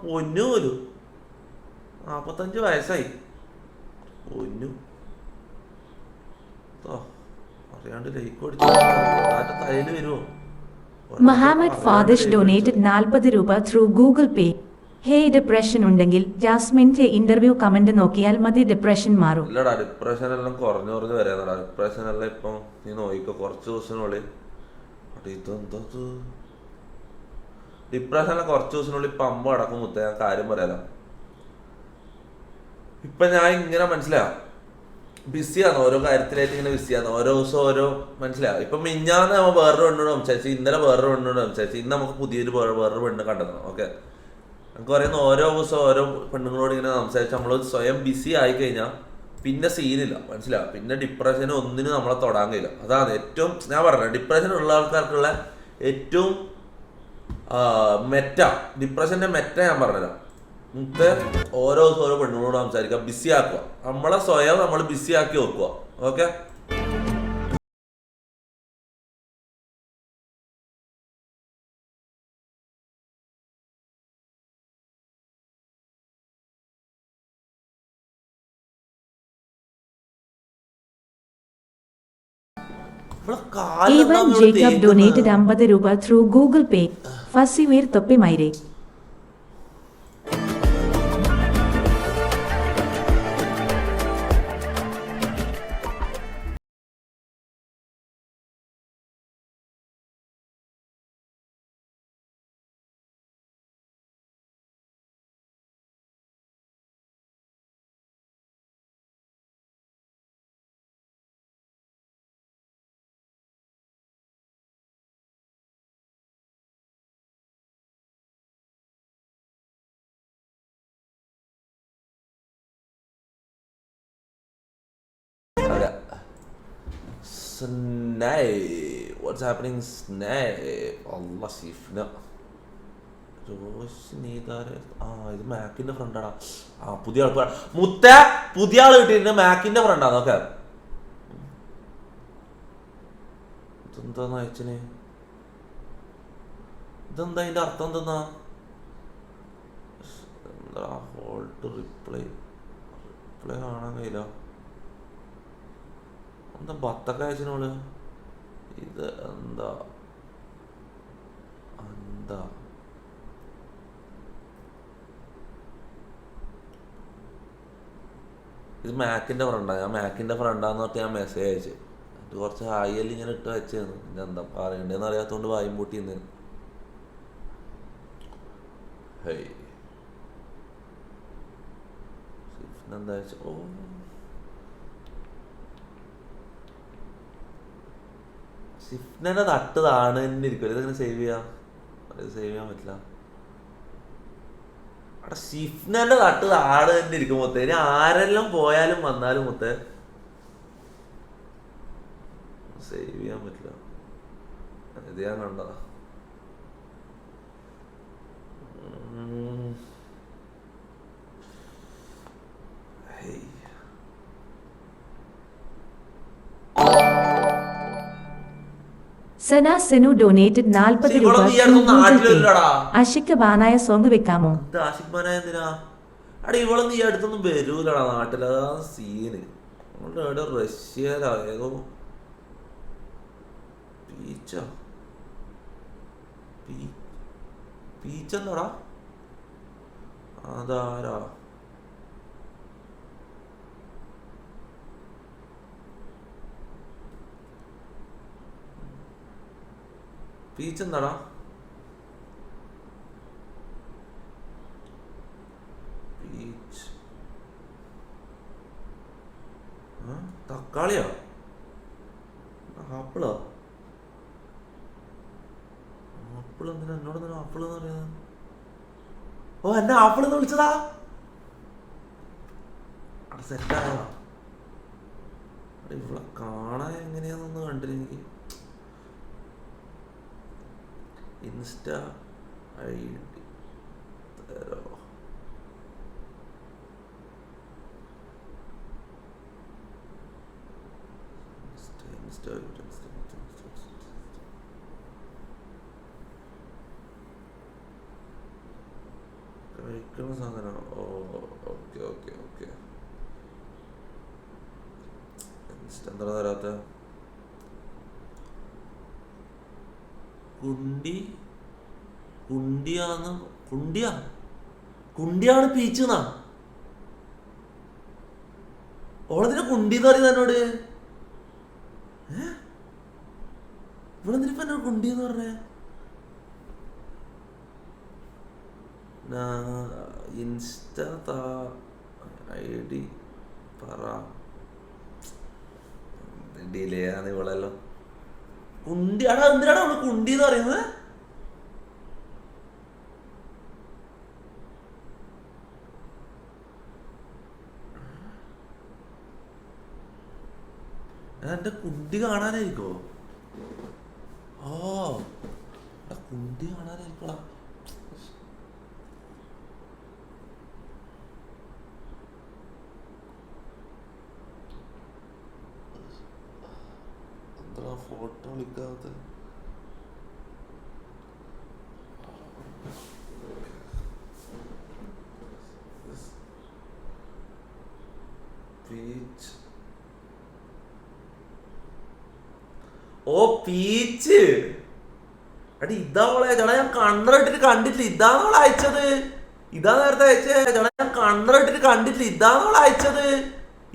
പൊന്നു പോലും 45 വയസ്സായി. പൊന്നു അറിയാണ്ട് ലൈക്ക് അടിച്ചു തയ്യല് വരുമോ? Muhammad Fadesh donated 40 രൂപ through Google Pay. Hey depression ഉണ്ടെങ്കിൽ ജാസ്മിന്റെ ഇന്റർവ്യൂ കമന്റ് നോക്കിയാൽ മതി, ഡിപ്രഷൻ മാറും. ഇല്ലടാ, ഡിപ്രഷൻ എല്ലാം കുറഞ്ഞു വരാന്നടാ. ഡിപ്രഷൻ എല്ലാം ഇപ്പം നീ നോക്കിക്കോ, കുറച്ച് ദിവസത്തിനുള്ളിൽ ഇതെന്തത് ഡിപ്രഷൻ എല്ലാം കുറച്ച് ദിവസത്തിനുള്ളിൽ പമ്പ അടക്കം മുത്ത. ഞാൻ കാര്യം പറയാലോ, ഇപ്പൊ ഞാൻ ഇങ്ങനെ മനസ്സിലാവും ബിസിയാണ്, ഓരോ കാര്യത്തിലായിട്ട് ഇങ്ങനെ ബിസിയാണ്, ഓരോ ദിവസം ഓരോ മനസ്സിലാവും. ഇപ്പൊ മിഞ്ഞാന്ന് നമ്മൾ വേറൊരു പെണ്ണോട് സംസാരിച്ച്, ഇന്നലെ വേറൊരു പെണ്ണോട് സംസാരിച്ച്, ഇന്ന് നമുക്ക് വേറൊരു പെണ്ണ് കണ്ടെത്തണം. ഓക്കെ, നമുക്ക് പറയുന്ന ഓരോ ദിവസം ഓരോ പെണ്ണുങ്ങളോട് ഇങ്ങനെ സംസാരിച്ച് നമ്മൾ സ്വയം ബിസി ആയി കഴിഞ്ഞാൽ പിന്നെ സീനില്ല, മനസ്സിലാവും. പിന്നെ ഡിപ്രഷന് ഒന്നിനും നമ്മളെ തൊടാൻ കഴിയില്ല. അതാണ് ഏറ്റവും ഞാൻ പറഞ്ഞത്, ഡിപ്രഷൻ ഉള്ള ആൾക്കാർക്കുള്ള ഏറ്റവും ഡിപ്രഷന്റെ മെറ്റ ഞാൻ പറഞ്ഞുതരാം. നമുക്ക് ഓരോ ദിവസം ഓരോ പെണ്ണുങ്ങളോട് സംസാരിക്കുക, ബിസി ആക്കുക, നമ്മളെ സ്വയം നമ്മൾ ബിസി ആക്കി വെക്കുക. ഓക്കെ, Evan Jacob donated 50 രൂപ through Google Pay. ഫസിവീർ തൊപ്പിമൈരെ. What's happening? Allah Sifna. ഇത് മാക്കിന്റെ ഫ്രണ്ടാടാ. പുതിയ ആൾ മുത്ത, പുതിയ ആള് കിട്ടിയിട്ട് മാക്കിന്റെ ഫ്രണ്ടാ. നോക്ക ഇതെന്താന്ന് അയച്ചന്, ഇതെന്താ അതിന്റെ അർത്ഥം എന്തെന്നാ? എന്താ ഹോൾട്ട് റിപ്ലൈ കാണാൻ കഴിയില്ല. എന്താ ബത്തൊക്കെ അയച്ചനോള്? ഇത് എന്താ എന്താ ഇത് മാക്കിന്റെ ഫ്രണ്ടാ. ഞാൻ മാക്കിന്റെ ഫ്രണ്ടാന്ന് പറഞ്ഞിട്ട് ഞാൻ മെസ്സേജ് അയച്ചു. എന്നിട്ട് കുറച്ച് ഹായിയെല്ലാം ഇങ്ങനെ ഇട്ട് വെച്ചായിരുന്നു. പിന്നെ എന്താ പറയണ്ടേന്ന് അറിയാത്തോണ്ട് വായും പൂട്ടി നിന്ന്. എന്താ വെച്ച സിഫ്നന്റെ തട്ട് താണ് തന്നെ ഇരിക്കും. ഇതെങ്ങനെ സേവ് ചെയ്യാം? പറ്റില്ല. അവിടെ സിഫ്നന്റെ തട്ട് താട് തന്നെ ഇരിക്കും മൊത്തം. ഇനി ആരെല്ലാം പോയാലും വന്നാലും മൊത്തം സേവ് ചെയ്യാൻ പറ്റില്ല. ഇത് ഞാൻ കണ്ടതാ. സന സെനു ഡൊനേറ്റഡ് 40 രൂപ. ആഷിഖ് ബാനായ സോങ് വെക്കാമോ? ആഷിഖ് ബാനായ എന്തിനാ? അടെ ഇവളൊന്നും ഈ അടുത്തൊന്നും വരൂലടാ നാട്ടിൽ. അതാണ് സീന്. നമ്മളുടെ റഷ്യയിലാ ഏതോ പീച്ചെന്നോടാ. അതാരാ? പീച്ചെന്താടാ? തക്കാളിയോ? ആപ്പിളോ? ആപ്പിൾ എന്തിനാ എന്നോട് തന്നെ ആപ്പിൾ എന്ന് പറയുന്നത്? ഓ, എന്നെ ആപ്പിൾ എന്ന് വിളിച്ചതാ. അവിടെ സെറ്റായോ? ഇവിടെ കാണാൻ എങ്ങനെയാന്നൊന്ന് കണ്ടില്ല എനിക്ക്. ഇൻസ്റ്റ ഐ ഡി തരോ? കഴിക്കുന്ന സാധനം. ഓ ഓക്കെ ഓക്കെ ഓക്കെ. എന്താ തരാത്ത കുണ്ടി കുണ്ടിയാന്ന് കുണ്ടിയാണ് പീച്ചെന്നാ ഓളതിനെ കുണ്ടിന്ന് പറയുന്നത് എന്നോട്. ഇവളെന്തിനിപ്പ എന്നോട് കുണ്ടിന്ന് പറഞ്ഞേ? ഇൻസ്റ്റ ID പറ. ഡിലേ ആണ് ഇവളെല്ലാം. കുണ്ടി ആടാ എന്തിനാണ് അവള് കുണ്ടി എന്ന് പറയുന്നത്? എന്റെ കുണ്ടി കാണാനായിരിക്കോ? ഓ കുണ്ടി കാണാനായിരിക്കടാ. എന്താ ഫോട്ടോ വിളിക്കാത്ത? പീച്ച്. ഓ പീച്ച്. അടി ഇതാ അവളെ ചേട്ടാ, ഞാൻ കണ്ണറിട്ടിട്ട് കണ്ടിട്ടില്ല. ഇതാണ് അവൾ അയച്ചത്. ഇതാ നേരത്തെ അയച്ചേ ചേട്ടാ, ഞാൻ കണ്ണറിട്ടിട്ട് കണ്ടിട്ടില്ല. ഇതാണ് അവൾ അയച്ചത്.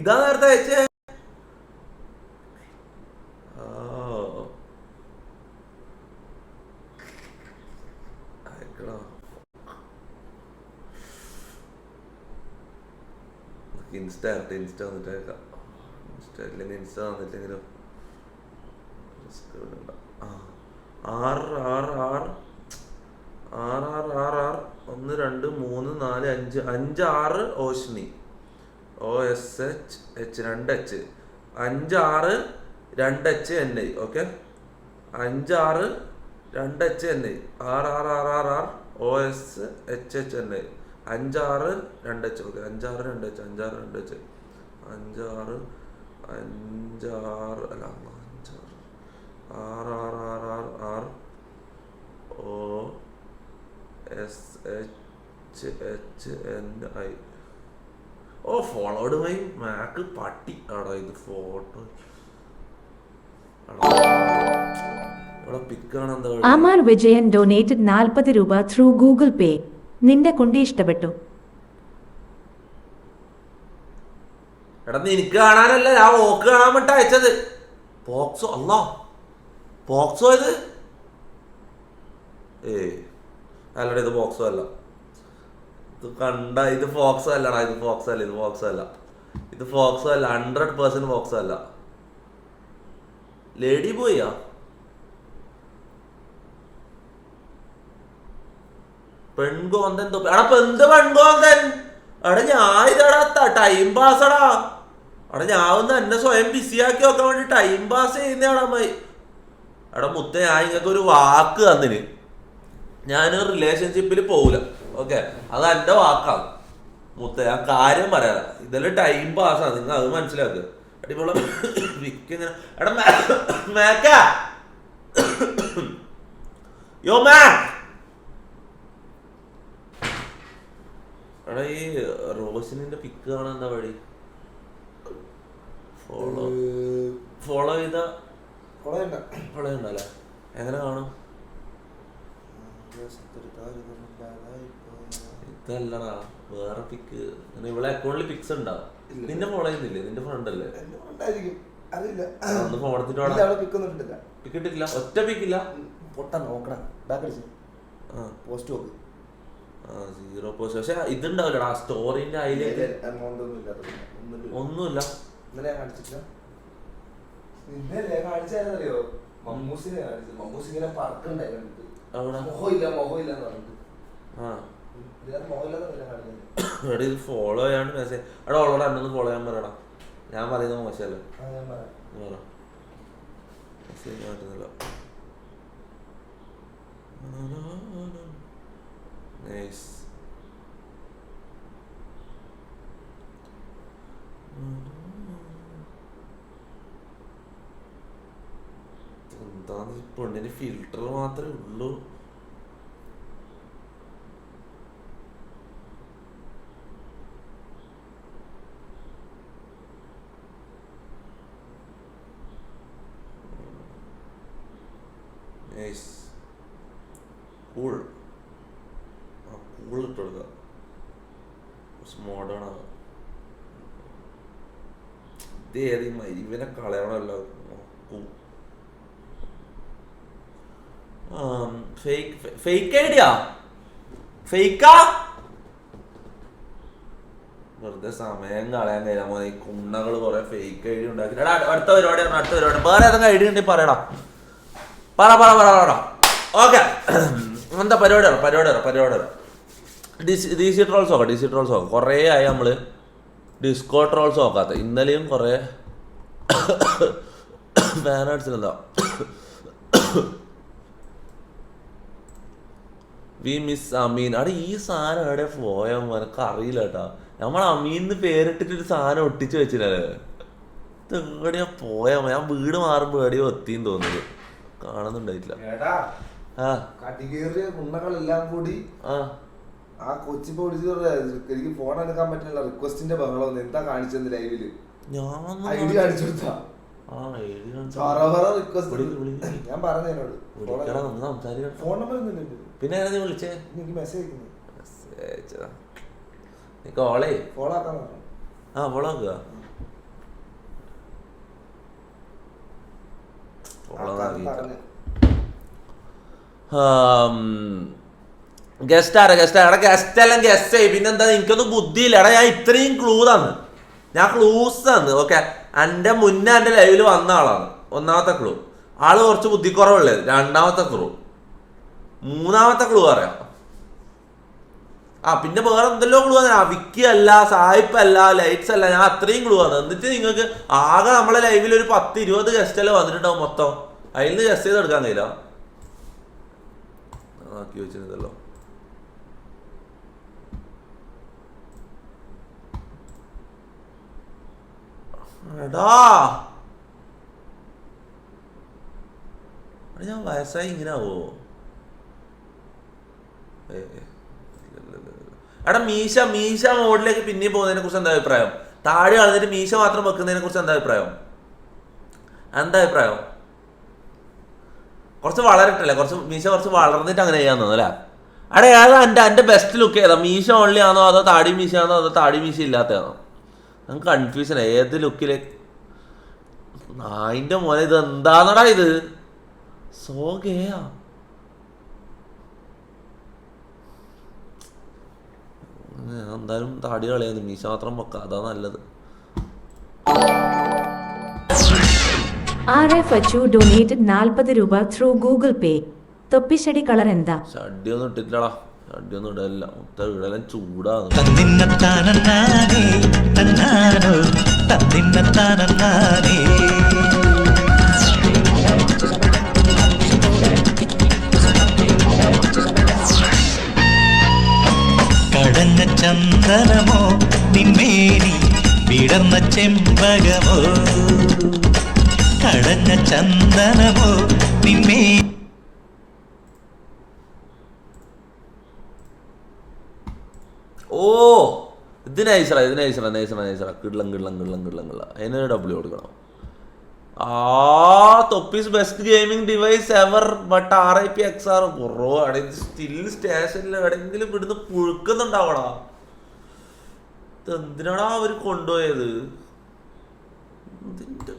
ഇതാ നേരത്തെ അയച്ചേ. ഇൻസ്റ്റ വന്നിട്ടേക്കാം. ഇൻസ്റ്റ വന്നിട്ടെങ്കിലും 6 1 2 3 4 5 5 6 ഓഷ്നി OSH 2 H 5 6 2 H NI. Okay 5 6 2 H NI 6 OSH NI 5 6 2 H. Okay 5 6 2 H 5 6 2 H 5 6 അല്ല 6 OSH NI. ഓ ഫോളോഡ് മൈ മാക്ക് പട്ടി ആടാ ഇത് ഫോട്ടോ. ഇവിടെ പിക്കാണ്. എന്താ അമർ വിജയൻ ഡൊനേറ്റഡ് 40 രൂപ ത്രൂ ഗൂഗിൾ പേ. നിന്റെ കുണ്ടി ഇഷ്ടപ്പെട്ടു. എടാ നിനക്ക് കാണാനല്ല, ഞാൻ ഓക്ക് കാണാൻ വേണ്ടി അയച്ചത്. പോക്സോ അല്ല പോക്സോ ഇത്. അല്ലടാ ഇത് പോക്സോ അല്ല. ഇത് കണ്ട ഇത് ഫോക്സോ അല്ലടാ. ഇത് ഫോക്സോ അല്ല. 100% ഫോക്സോ അല്ല. ലേഡി ബോയാ? പെൺകോന്തൻ തൊപ്പി. എടാ എന്ത് പെൺകോന്തൻ? എടാ ഞാൻ ഇതടാ ടൈം പാസ് അടാ. എടാ ഞാൻ ഒന്ന് എന്നെ സ്വയം ബിസിയാക്കി വെക്കാൻ വേണ്ടി ടൈം പാസ് ചെയ്യുന്നതാടാ അമ്മായി. എടാ മുത്ത, ഞാൻ ഇങ്ങക്ക് ഒരു വാക്ക് തന്നിന്. ഞാനൊരു റിലേഷൻഷിപ്പിൽ പോവില്ല. ഓക്കെ അത് എന്റെ വാക്കാണ് മുത്ത. ഞാൻ കാര്യം പറയാം. ഇതെല്ലാം ടൈം പാസ്സാണ്. നിങ്ങൾ അത് മനസ്സിലാക്കുക. അടിപൊളി വിക്ക് ഇങ്ങനെ. എടാ മേക്ക യോ മാ. എടാ ഈ റോസിനിന്റെ പിക്ക് കാണാൻ എന്താ വഴി? ഫോളോ ചെയ്ത ഫോളോ ഉണ്ടല്ലേ? എങ്ങനെ കാണും? ഇതല്ലടാ വേറെ പിക്ക്. ഇവിടെ അക്കൗണ്ടിൽ പിക്സ് ഉണ്ടാവും. നിന്നെ ഫോളോ ചെയ്യുന്നില്ലേ? നിന്റെ ഫ്രണ്ട് അല്ലേ? ഫോൺ എടുത്തിട്ട് പിക്ക് ഇട്ടിട്ടില്ല. ഒറ്റ പിക്കില്ല. Zero post. പക്ഷെ ഇതുണ്ടാവില്ലടാ സ്റ്റോറിന്റെ അതിലേക്ക് ഒന്നുമില്ല. ഇത് ഫോളോ ചെയ്യാണ്ട് മെസ്സേജ്. എടാ അവളോട് എന്നൊന്ന് ഫോളോ ചെയ്യാൻ പറയടാ. ഞാൻ പറയുന്നത് മോശമല്ലേ? മെസ്സേജ് പറ്റുന്നില്ല. നൈസ്. എന്താന്ന് പെണ്ണിന് ഫിൽറ്റർ മാത്രമേ ഉള്ളൂ. കൂൾ ഇട്ട് കൊടുക്കുക, കുറച്ച് മോഡേൺ ആകാം. ഇത് ഏത് ഇവനെ കളയണമല്ലോ. ഫേക്ക് ഐഡിയ ഫേക്കാ, വെറുതെ സമയം കളയാൻ കഴിയാൻ പോലെ ഈ കുണ്ണകൾ കുറെ ഫേക്ക് ഐഡിയ ഉണ്ടാക്കി. അടുത്ത പരിപാടിയാണ്, അടുത്ത പരിപാടി. വേറെ ഏതെങ്കിലും ഐഡിയ ഉണ്ടെങ്കിൽ പറയടാ, പറ. ഓക്കെ, എന്താ പരിപാടി ഡി സി ട്രോൾസ് നോക്കാം. കുറേ ആയി നമ്മള് ഡിസ്കോ ട്രോൾസ് നോക്കാത്ത. ഇന്നലെയും കുറേ ബാനേഴ്സിനെന്താ വി മിസ് അമീൻ. അവിടെ ഈ സാധനം എവിടെ പോയ എനിക്ക് അറിയില്ല കേട്ടാ. നമ്മൾ അമീന്ന് പേരിട്ടിട്ടൊരു സാധനം ഒട്ടിച്ച് വെച്ചില്ലേ, ഇത് എവിടെയാ പോയ? ഞാൻ വീട് മാറുമ്പോ എവിടെയോ എത്തിന്ന് തോന്നുന്നത്, കാണുന്നുണ്ടായിട്ടില്ല. കുണ്ണകളെല്ലാം കൂടി ആ കൊച്ചി പോലീസ് എനിക്ക് ഫോൺ എടുക്കാൻ പറ്റില്ല, റിക്വസ്റ്റിന്റെ ബഹളം എന്താ കാണിച്ചത് ലൈവില്. ഐഡി കാണിച്ചു കൊടുത്താ ഞാൻ പറഞ്ഞോട് ഫോൺ നമ്പർ ഒന്നും. പിന്നെ വിളിച്ചേ എനിക്ക് മെസ്സേജ് കോളേ ഫോളോ ആക്കാൻ ഫോളോ ആക്കുക. ഗസ്റ്റ് ആരാ? ഗസ്റ്റ് എല്ലാം ഗസ്റ്റ് ആയി. പിന്നെന്താ, എനിക്കൊന്നും ബുദ്ധിയില്ല. എടാ ഞാൻ ഇത്രയും ക്ലൂസ് തന്ന്. ഓക്കെ, എൻ്റെ മുന്നേ എൻ്റെ ലൈവിൽ വന്ന ആളാണ് ഒന്നാമത്തെ ക്ലൂ. ആള് കുറച്ച് ബുദ്ധിക്കുറവുള്ളത്. രണ്ടാമത്തെ ക്ലൂ, മൂന്നാമത്തെ ക്ലൂ പറയാം. പിന്നെ വേറെ എന്തെല്ലോ ക്ലൂ ആണ്. വിക്കി അല്ല, സായിപ്പ് അല്ല, ലൈറ്റ്സ് അല്ല. ഞാൻ അത്രയും ക്ലൂ ആണ്. എന്നിട്ട് നിങ്ങൾക്ക് ആകെ നമ്മളെ ലൈവിൽ ഒരു 10-20 ഗസ്റ്റ് അല്ലേ വന്നിട്ടുണ്ടാവും മൊത്തം. അതിൽ നിന്ന് ഗസ്റ്റ് ചെയ്ത് എടുക്കാൻ കഴിയില്ല. ആക്കി വെച്ചിരുന്നല്ലോ. എടാ ഞാൻ വയസ്സായി ഇങ്ങനെ ആവോ? എടാ മീശ മോഡിലേക്ക് പിന്നെയും പോകുന്നതിനെ കുറിച്ച് എന്താ അഭിപ്രായം? താഴെ കളഞ്ഞിട്ട് മീശ മാത്രം വെക്കുന്നതിനെ കുറിച്ച് എന്താ അഭിപ്രായം? കുറച്ച് വളരട്ടല്ലേ, മീശ കുറച്ച് വളർന്നിട്ട് അങ്ങനെ ചെയ്യാൻ തോന്നുന്നു അല്ലേ? അടേ ഏതാ എൻ്റെ ബെസ്റ്റ് ലുക്ക് ഏതാ? മീശ ഓൺലി ആണോ അതോ താടി മീശ ആണോ അതോ താടി മീശ ഇല്ലാത്തതാണോ? നമുക്ക് കൺഫ്യൂഷനാ ഏത് ലുക്കിലേക്ക്. നായിൻ്റെ മോനെ ഇത് എന്താണെടാ ഇത്? സോ ഗേയാ. എന്തായാലും താടി കളയാന്ന്, മീശ മാത്രം വെക്കാം, അതാ നല്ലത്. RF അച്ചു ഡൊനേറ്റഡ് 40 രൂപ ത്രൂ ഗൂഗിൾ പേ. തൊപ്പിശടി കളർ എന്താ? ഷഡ്ഡിയൊന്നും ഇട്ടിട്ടില്ലടാ, ഷഡ്ഡിയൊന്നും ഇടല്ല. ഇടലും ചൂടാണ്. കടന്ന ചന്ദനമോ നിന്മേനി വിടർന്ന ചെമ്പകമോ, കടന്ന ചന്ദനമോ നിന്മേ. ഓ ഇത് നൈസറ കിള്ളം. അതിനൊരു W കൊടുക്കണം. തൊപ്പീസ് best gaming device ever but RIP XR. കുറോ അവിടെ സ്റ്റിൽ സ്റ്റേഷനിൽ എവിടെയെങ്കിലും ഇവിടുന്ന് പുഴുക്കുന്നുണ്ടാവടാ. ഇത് എന്തിനാടാ അവര് കൊണ്ടുപോയത്? ഇതിന്റെ